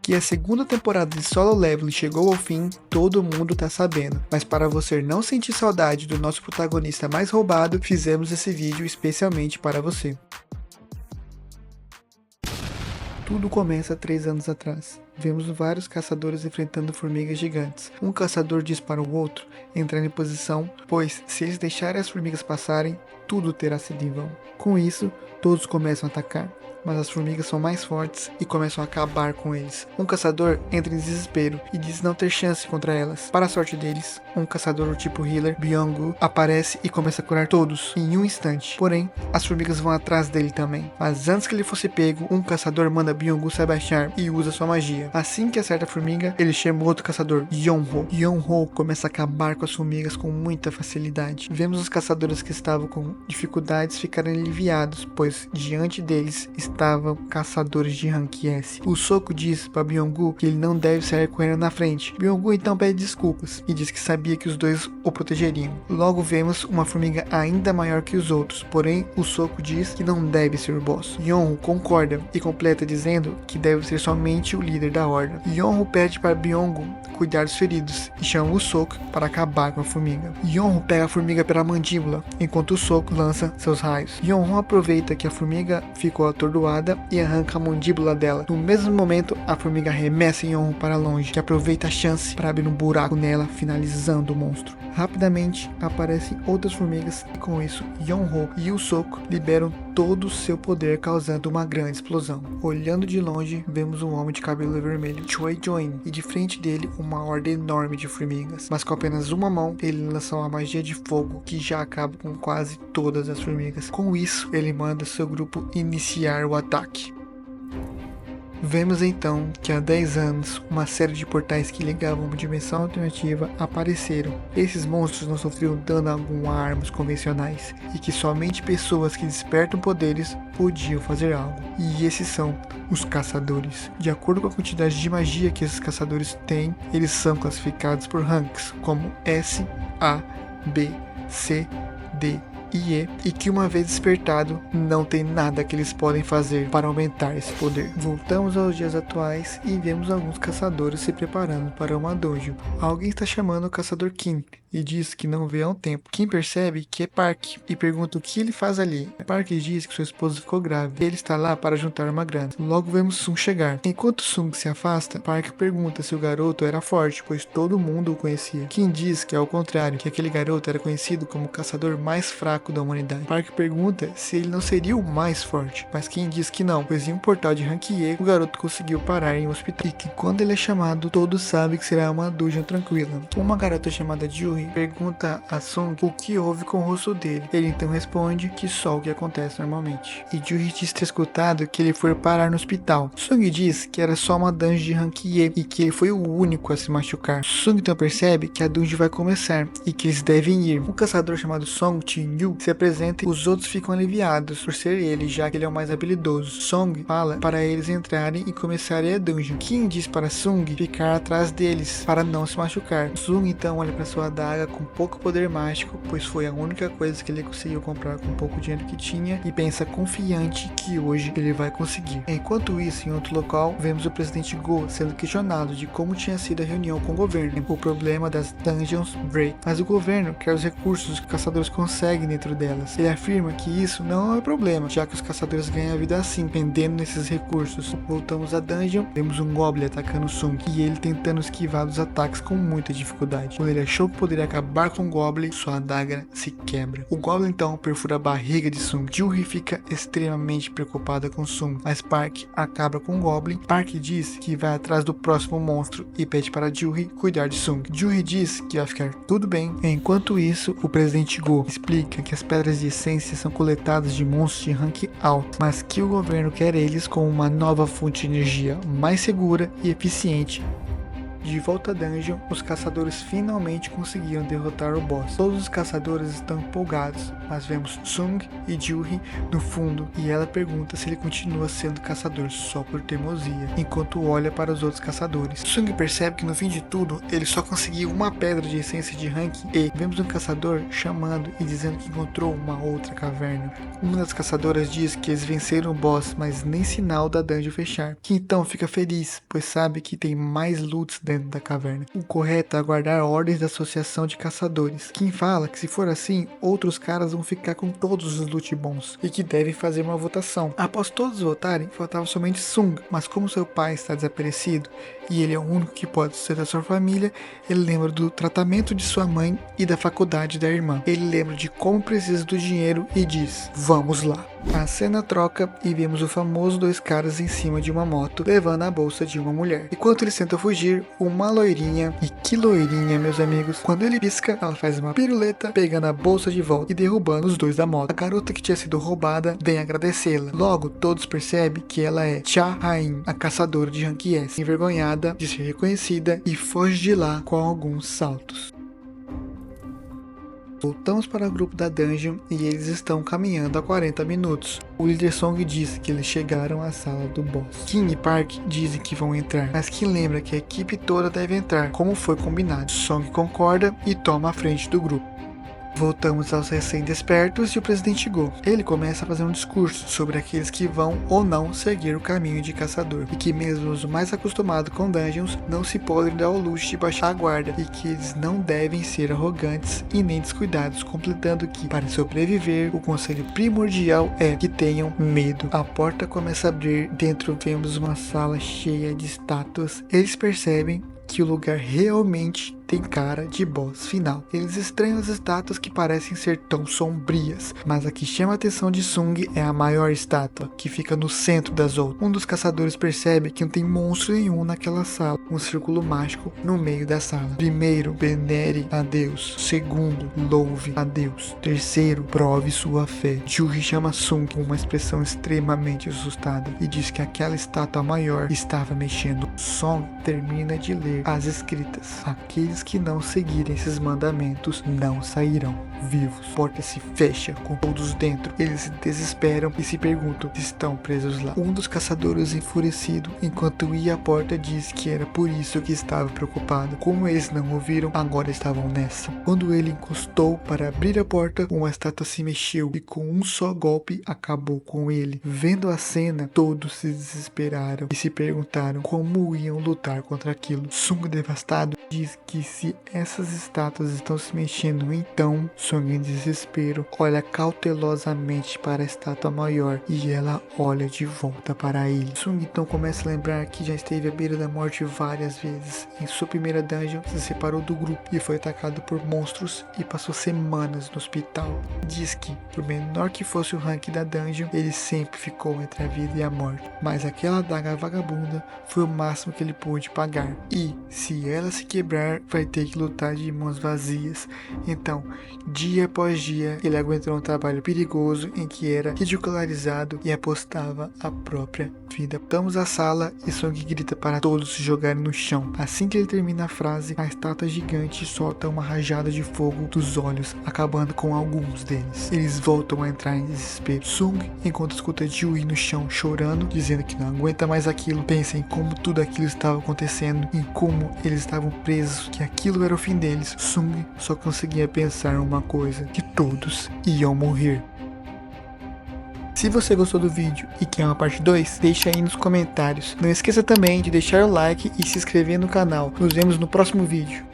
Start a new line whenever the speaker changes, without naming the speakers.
Que a segunda temporada de Solo Leveling chegou ao fim, todo mundo tá sabendo. Mas para você não sentir saudade do nosso protagonista mais roubado, fizemos esse vídeo especialmente para você. Tudo começa 3 anos atrás. Vemos vários caçadores enfrentando formigas gigantes. Um caçador diz para o outro entrar em posição, pois se eles deixarem as formigas passarem, tudo terá sido em vão. Com isso, todos começam a atacar, mas as formigas são mais fortes e começam a acabar com eles. Um caçador entra em desespero e diz não ter chance contra elas. Para a sorte deles, um caçador do tipo healer, Byung-gu, aparece e começa a curar todos em um instante. Porém, as formigas vão atrás dele também. Mas antes que ele fosse pego, um caçador manda Byung-gu se abaixar e usa sua magia. Assim que acerta a formiga, ele chama outro caçador, Yeon-ho. Yeon-ho começa a acabar com as formigas com muita facilidade. Vemos os caçadores que estavam com dificuldades ficarem aliviados, pois diante deles estavam caçadores de rank S. O Soco diz para Byung-gu que ele não deve sair correndo na frente. Byung-gu então pede desculpas e diz que sabia que os dois o protegeriam. Logo vemos uma formiga ainda maior que os outros, porém o Soco diz que não deve ser o boss. Yeon-ho concorda e completa dizendo que deve ser somente o líder da horda. Yeon-ho pede para Byung-gu cuidar dos feridos e chama o Soco para acabar com a formiga. Yeon-ho pega a formiga pela mandíbula, enquanto o Soco lança seus raios. Yeon-ho aproveita que a formiga ficou atordoada e arranca a mandíbula dela. No mesmo momento, a formiga arremessa Yeon-ho para longe, que aproveita a chance para abrir um buraco nela, finalizando o monstro. Rapidamente, aparecem outras formigas e com isso, Yeon-ho e o Soco liberam todo o seu poder, causando uma grande explosão. Olhando de longe, vemos um homem de cabelo vermelho, Choi Join, e de frente dele uma horda enorme de formigas. Mas com apenas uma mão, ele lança uma magia de fogo que já acaba com quase todas as formigas. Com isso, ele manda seu grupo iniciar o ataque. Vemos então que há 10 anos, uma série de portais que ligavam uma dimensão alternativa apareceram. Esses monstros não sofriam dano algum a armas convencionais, e que somente pessoas que despertam poderes podiam fazer algo. E esses são os caçadores. De acordo com a quantidade de magia que esses caçadores têm, eles são classificados por ranks, como S, A, B, C, D e E, e que uma vez despertado, não tem nada que eles podem fazer para aumentar esse poder. Voltamos aos dias atuais e vemos alguns caçadores se preparando para uma dungeon. Alguém está chamando o caçador Kim e diz que não vê há um tempo. Kim percebe que é Park e pergunta o que ele faz ali. Park diz que sua esposa ficou grávida e ele está lá para juntar uma grana. Logo vemos Sung chegar. Enquanto Sung se afasta, Park pergunta se o garoto era forte, pois todo mundo o conhecia. Kim diz que é o contrário, que aquele garoto era conhecido como o caçador mais fraco da humanidade. Park pergunta se ele não seria o mais forte, mas Kim diz que não, pois em um portal de rank E, o garoto conseguiu parar em um hospital. E que quando ele é chamado, todos sabem que será uma dungeon tranquila. Uma garota chamada Juhi pergunta a Sung o que houve com o rosto dele. Ele então responde que só o que acontece normalmente. E Juhi diz ter escutado que ele foi parar no hospital. Sung diz que era só uma dungeon de rank E e que ele foi o único a se machucar. Sung então percebe que a dungeon vai começar e que eles devem ir. Um caçador chamado Song Chin-yu se apresenta e os outros ficam aliviados por ser ele, já que ele é o mais habilidoso. Song fala para eles entrarem e começarem a dungeon. Kim diz para Sung ficar atrás deles para não se machucar. Sung então olha para sua adaga com pouco poder mágico, pois foi a única coisa que ele conseguiu comprar com pouco dinheiro que tinha, e pensa confiante que hoje ele vai conseguir. Enquanto isso, em outro local, vemos o presidente Go sendo questionado de como tinha sido a reunião com o governo, o problema das Dungeons Break. Mas o governo quer os recursos que os caçadores conseguem dentro delas. Ele afirma que isso não é problema, já que os caçadores ganham a vida assim, pendendo nesses recursos. Voltamos à dungeon, vemos um Goblin atacando Sung e ele tentando esquivar dos ataques com muita dificuldade. Quando ele achou que poderia acabar com o Goblin, sua adaga se quebra. O Goblin então perfura a barriga de Sung. Juhi fica extremamente preocupada com Sung, mas Park acaba com o Goblin. Park diz que vai atrás do próximo monstro e pede para Juhi cuidar de Sung. Juhi diz que vai ficar tudo bem. Enquanto isso, o presidente Go explica que as pedras de essência são coletadas de monstros de rank alto, mas que o governo quer eles com uma nova fonte de energia mais segura e eficiente. De volta à dungeon, os caçadores finalmente conseguiram derrotar o boss. Todos os caçadores estão empolgados, mas vemos Tsung e Juhi no fundo e ela pergunta se ele continua sendo caçador só por teimosia, enquanto olha para os outros caçadores. Tsung percebe que no fim de tudo, ele só conseguiu uma pedra de essência de rank e vemos um caçador chamando e dizendo que encontrou uma outra caverna. Uma das caçadoras diz que eles venceram o boss, mas nem sinal da dungeon fechar, que então fica feliz, pois sabe que tem mais loots dentro da caverna. O correto é aguardar ordens da associação de caçadores. Quem fala que se for assim, outros caras vão ficar com todos os loot bons e que devem fazer uma votação. Após todos votarem, faltava somente Tsung, mas como seu pai está desaparecido e ele é o único que pode ser da sua família, ele lembra do tratamento de sua mãe e da faculdade da irmã. Ele lembra de como precisa do dinheiro e diz: vamos lá. A cena troca e vemos o famoso dois caras em cima de uma moto levando a bolsa de uma mulher. Enquanto eles tentam fugir, uma loirinha, e que loirinha, meus amigos, quando ele pisca, ela faz uma piruleta pegando a bolsa de volta e derrubando os dois da moto. A garota que tinha sido roubada vem agradecê-la. Logo, todos percebem que ela é Cha Hain, a caçadora de rank S, envergonhada de ser reconhecida e foge de lá com alguns saltos. Voltamos para o grupo da dungeon e eles estão caminhando há 40 minutos. O líder Song diz que eles chegaram à sala do boss. Kim e Park dizem que vão entrar, mas Kim lembra que a equipe toda deve entrar, como foi combinado. Song concorda e toma a frente do grupo. Voltamos aos recém-despertos e o presidente Go. Ele começa a fazer um discurso sobre aqueles que vão ou não seguir o caminho de caçador, e que mesmo os mais acostumados com dungeons não se podem dar ao luxo de baixar a guarda, e que eles não devem ser arrogantes e nem descuidados, completando que, para sobreviver, o conselho primordial é que tenham medo. A porta começa a abrir, dentro vemos uma sala cheia de estátuas. Eles percebem que o lugar realmente tem cara de boss final. Eles estranham as estátuas que parecem ser tão sombrias, mas a que chama a atenção de Tsung é a maior estátua, que fica no centro das outras. Um dos caçadores percebe que não tem monstro nenhum naquela sala, um círculo mágico no meio da sala. Primeiro, venere a Deus. Segundo, louve a Deus. Terceiro, prove sua fé. Juhi chama Tsung com uma expressão extremamente assustada e diz que aquela estátua maior estava mexendo. Song termina de ler as escritas: aqueles que não seguirem esses mandamentos não sairão vivos. A porta se fecha com todos dentro. Eles se desesperam e se perguntam se estão presos lá. Um dos caçadores, enfurecido enquanto ia à porta, diz que era por isso que estava preocupado. Como eles não ouviram, agora estavam nessa. Quando ele encostou para abrir a porta, uma estátua se mexeu e com um só golpe acabou com ele. Vendo a cena, todos se desesperaram e se perguntaram como iam lutar contra aquilo. Tsung, devastado, diz que se essas estátuas estão se mexendo, então Song, em desespero, olha cautelosamente para a estátua maior e ela olha de volta para ele. Sung então começa a lembrar que já esteve à beira da morte várias vezes. Em sua primeira dungeon, se separou do grupo e foi atacado por monstros e passou semanas no hospital. Diz que, por menor que fosse o rank da dungeon, ele sempre ficou entre a vida e a morte. Mas aquela adaga vagabunda foi o máximo que ele pôde pagar. E, se ela se quebrar, vai ter que lutar de mãos vazias. Então, dia após dia, ele aguentou um trabalho perigoso em que era ridicularizado e apostava a própria vida. Voltamos à sala e Song grita para todos se jogarem no chão. Assim que ele termina a frase, a estátua gigante solta uma rajada de fogo dos olhos, acabando com alguns deles. Eles voltam a entrar em desespero. Sung, enquanto escuta Juhi no chão chorando, dizendo que não aguenta mais aquilo, pensa em como tudo aquilo estava acontecendo, em como eles estavam presos, que aquilo era o fim deles. Sung só conseguia pensar uma coisa: que todos iam morrer. Se você gostou do vídeo e quer uma parte 2, deixa aí nos comentários. Não esqueça também de deixar o like e se inscrever no canal. Nos vemos no próximo vídeo.